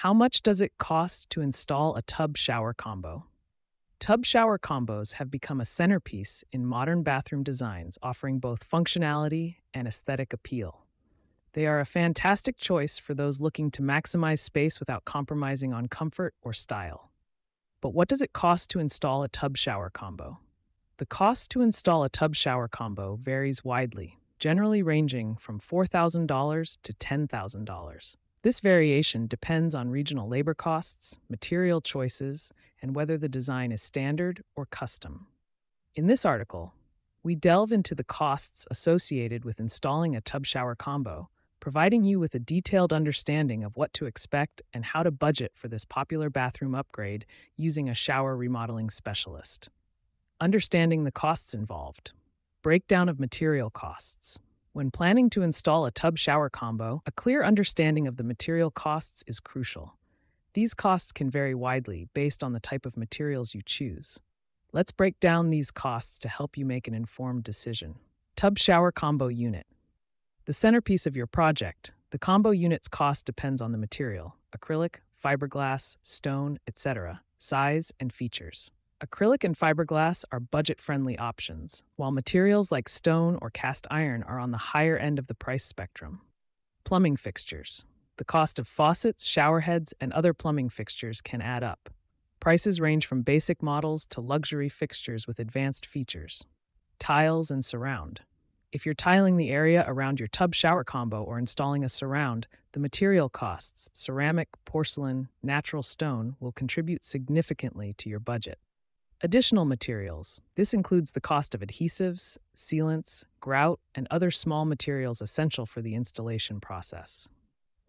How much does it cost to install a tub shower combo? Tub shower combos have become a centerpiece in modern bathroom designs, offering both functionality and aesthetic appeal. They are a fantastic choice for those looking to maximize space without compromising on comfort or style. But what does it cost to install a tub shower combo? The cost to install a tub shower combo varies widely, generally ranging from $4,000 to $10,000. This variation depends on regional labor costs, material choices, and whether the design is standard or custom. In this article, we delve into the costs associated with installing a tub shower combo, providing you with a detailed understanding of what to expect and how to budget for this popular bathroom upgrade using a shower remodeling specialist. Understanding the costs involved. Breakdown of material costs. When planning to install a tub shower combo, a clear understanding of the material costs is crucial. These costs can vary widely based on the type of materials you choose. Let's break down these costs to help you make an informed decision. Tub shower combo unit. The centerpiece of your project, the combo unit's cost depends on the material: acrylic, fiberglass, stone, etc., size, and features. Acrylic and fiberglass are budget-friendly options, while materials like stone or cast iron are on the higher end of the price spectrum. Plumbing fixtures. The cost of faucets, shower heads, and other plumbing fixtures can add up. Prices range from basic models to luxury fixtures with advanced features. Tiles and surround. If you're tiling the area around your tub shower combo or installing a surround, the material costs, ceramic, porcelain, natural stone, will contribute significantly to your budget. Additional materials. This includes the cost of adhesives, sealants, grout, and other small materials essential for the installation process.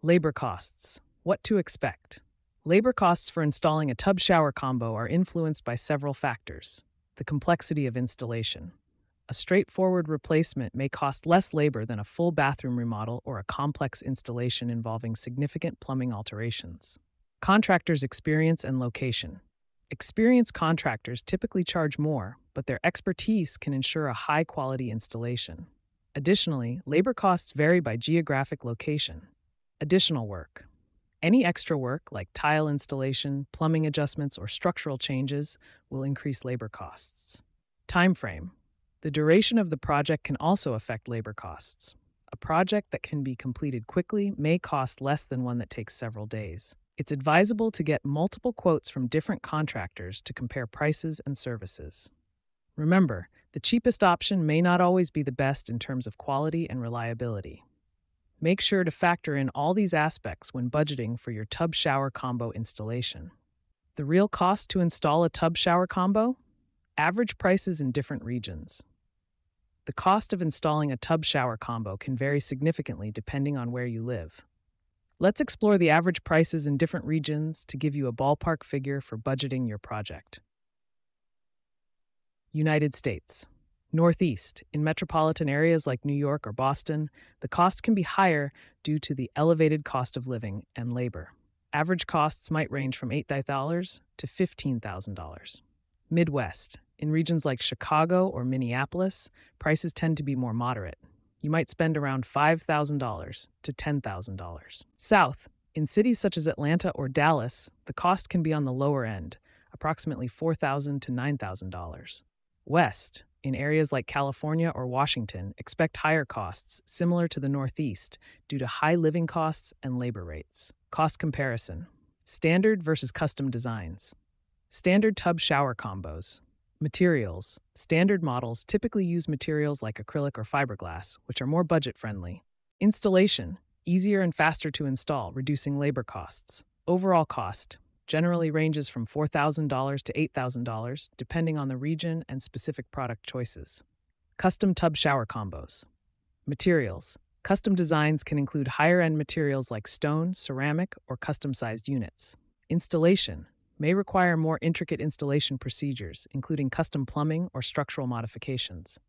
Labor costs. What to expect. Labor costs for installing a tub shower combo are influenced by several factors. The complexity of installation. A straightforward replacement may cost less labor than a full bathroom remodel or a complex installation involving significant plumbing alterations. Contractors' experience and location. Experienced contractors typically charge more, but their expertise can ensure a high-quality installation. Additionally, labor costs vary by geographic location. Additional work. Any extra work, like tile installation, plumbing adjustments, or structural changes, will increase labor costs. Time frame. The duration of the project can also affect labor costs. A project that can be completed quickly may cost less than one that takes several days. It's advisable to get multiple quotes from different contractors to compare prices and services. Remember, the cheapest option may not always be the best in terms of quality and reliability. Make sure to factor in all these aspects when budgeting for your tub shower combo installation. The real cost to install a tub shower combo? Average prices in different regions. The cost of installing a tub shower combo can vary significantly depending on where you live. Let's explore the average prices in different regions to give you a ballpark figure for budgeting your project. United States. Northeast. In metropolitan areas like New York or Boston, the cost can be higher due to the elevated cost of living and labor. Average costs might range from $8,000 to $15,000. Midwest. In regions like Chicago or Minneapolis, prices tend to be more moderate. You might spend around $5,000 to $10,000. South. In cities such as Atlanta or Dallas, the cost can be on the lower end, approximately $4,000 to $9,000. West. In areas like California or Washington, expect higher costs, similar to the Northeast, due to high living costs and labor rates. Cost comparison. Standard versus custom designs. Standard tub shower combos. Materials. Standard models typically use materials like acrylic or fiberglass, which are more budget-friendly. Installation. Easier and faster to install, reducing labor costs. Overall cost generally ranges from $4,000 to $8,000, depending on the region and specific product choices. Custom tub shower combos. Materials. Custom designs can include higher-end materials like stone, ceramic, or custom-sized units. Installation may require more intricate installation procedures, including custom plumbing or structural modifications.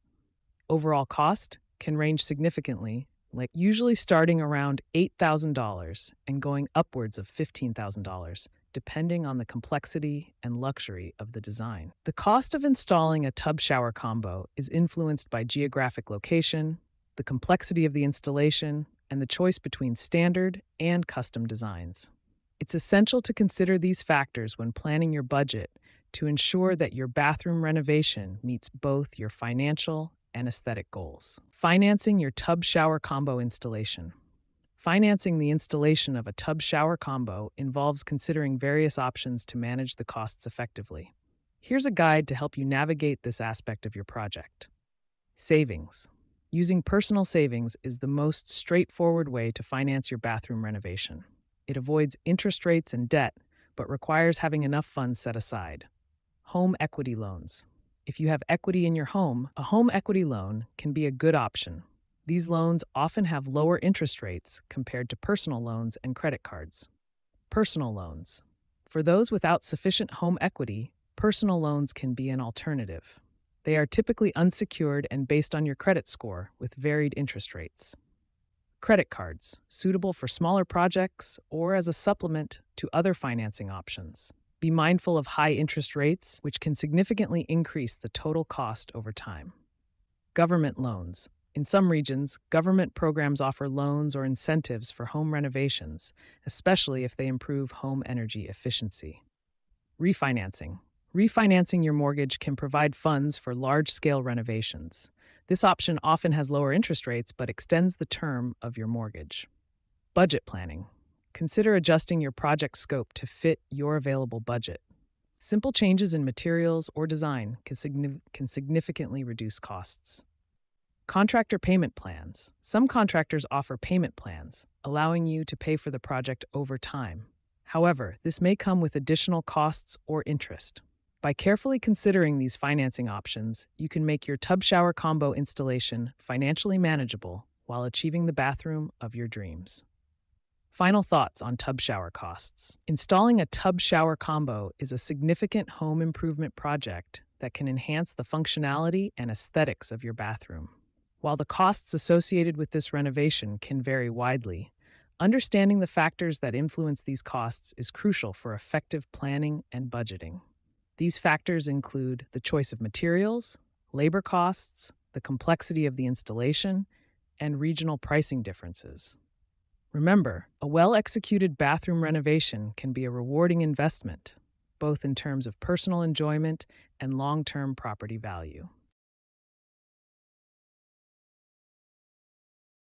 Overall cost can range significantly, usually starting around $8,000 and going upwards of $15,000, depending on the complexity and luxury of the design. The cost of installing a tub shower combo is influenced by geographic location, the complexity of the installation, and the choice between standard and custom designs. It's essential to consider these factors when planning your budget to ensure that your bathroom renovation meets both your financial and aesthetic goals. Financing your tub shower combo installation. Financing the installation of a tub shower combo involves considering various options to manage the costs effectively. Here's a guide to help you navigate this aspect of your project. Savings. Using personal savings is the most straightforward way to finance your bathroom renovation. It avoids interest rates and debt, but requires having enough funds set aside. Home equity loans. If you have equity in your home, a home equity loan can be a good option. These loans often have lower interest rates compared to personal loans and credit cards. Personal loans. For those without sufficient home equity, personal loans can be an alternative. They are typically unsecured and based on your credit score with varied interest rates. Credit cards, suitable for smaller projects or as a supplement to other financing options. Be mindful of high interest rates, which can significantly increase the total cost over time. Government loans. In some regions, government programs offer loans or incentives for home renovations, especially if they improve home energy efficiency. Refinancing. Refinancing your mortgage can provide funds for large-scale renovations. This option often has lower interest rates but extends the term of your mortgage. Budget planning. Consider adjusting your project scope to fit your available budget. Simple changes in materials or design can significantly reduce costs. Contractor payment plans. Some contractors offer payment plans, allowing you to pay for the project over time. However, this may come with additional costs or interest. By carefully considering these financing options, you can make your tub shower combo installation financially manageable while achieving the bathroom of your dreams. Final thoughts on tub shower costs. Installing a tub shower combo is a significant home improvement project that can enhance the functionality and aesthetics of your bathroom. While the costs associated with this renovation can vary widely, understanding the factors that influence these costs is crucial for effective planning and budgeting. These factors include the choice of materials, labor costs, the complexity of the installation, and regional pricing differences. Remember, a well-executed bathroom renovation can be a rewarding investment, both in terms of personal enjoyment and long-term property value.